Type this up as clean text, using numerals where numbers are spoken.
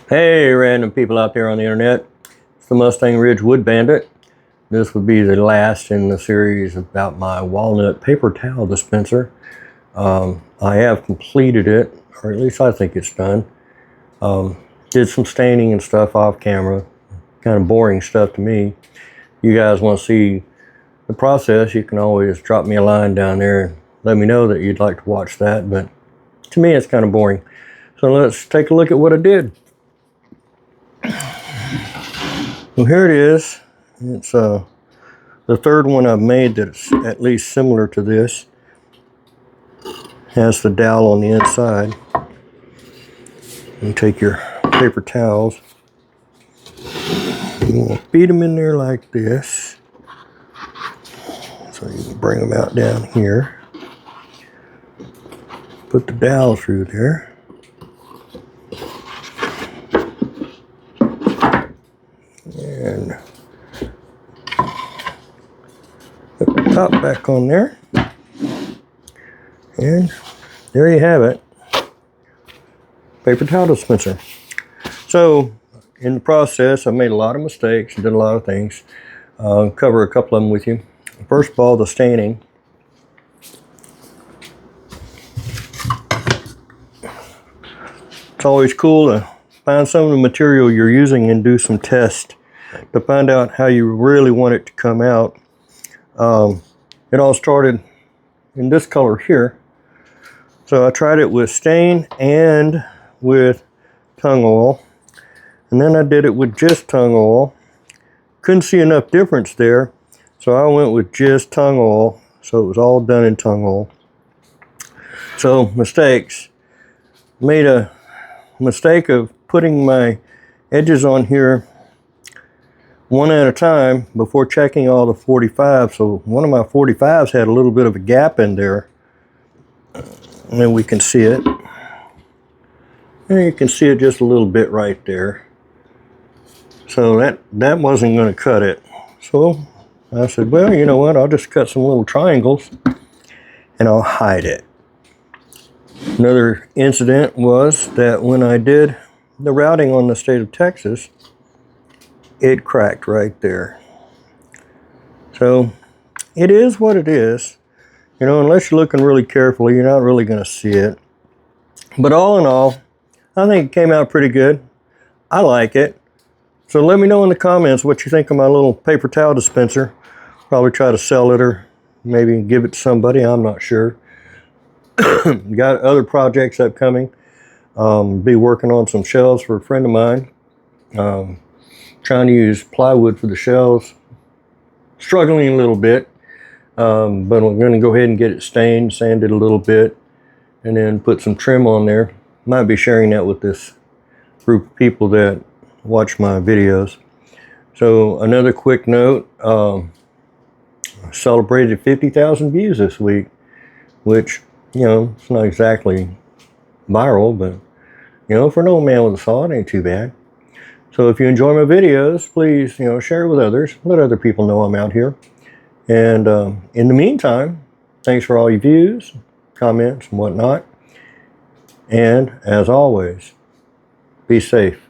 Hey, random people out there on the internet. It's the Mustang Ridge Wood Bandit. This would be the last in the series about my Walnut paper towel dispenser. I have completed it, or at least I think it's done. Did some staining and stuff off camera. Kind of boring stuff to me. You guys want to see the process, you can always drop me a line down there and let me know that you'd like to watch that, but to me it's kind of boring. So let's take a look at what I did. Well, here it is. It's the third one I've made that's at least similar to this. Has the dowel on the inside. And take your paper towels. You want to feed them in there like this. So you can bring them out down here. Put the dowel through there. And put the top back on there. And there you have it. Paper towel dispenser. So in the process, I made a lot of mistakes, did a lot of things. I'll cover a couple of them with you. First of all, the staining. It's always cool to find some of the material you're using and do some tests to find out how you really want it to come out. It all started in this color here. So I tried it with stain and with Tung Oil. And then I did it with just Tung Oil. Couldn't see enough difference there. So I went with just Tung Oil. So it was all done in Tung Oil. So mistakes. Made a mistake of putting my edges on here one at a time before checking all the 45s. So one of my 45s had a little bit of a gap in there. And then we can see it. And you can see it just a little bit right there. So that wasn't going to cut it. So I said, well, you know what? I'll just cut some little triangles and I'll hide it. Another incident was that when I did the routing on the state of Texas, it cracked right there. So it is what it is. You know, unless you're looking really carefully, you're not really going to see it. But all in all, I think it came out pretty good. I like it. So let me know in the comments what you think of my little paper towel dispenser. Probably try to sell it or maybe give it to somebody. I'm not sure. Got other projects upcoming. Be working on some shelves for a friend of mine. Trying to use plywood for the shelves. Struggling a little bit. But I'm going to go ahead and get it stained, sanded a little bit, and then put some trim on there. Might be sharing that with this group of people that watch my videos. So another quick note, celebrated 50,000 views this week, which, you know, it's not exactly viral, but, you know, for an old man with a saw, it ain't too bad. So if you enjoy my videos, please, you know, share it with others. Let other people know I'm out here. And in the meantime, thanks for all your views, comments, and whatnot. And as always, be safe.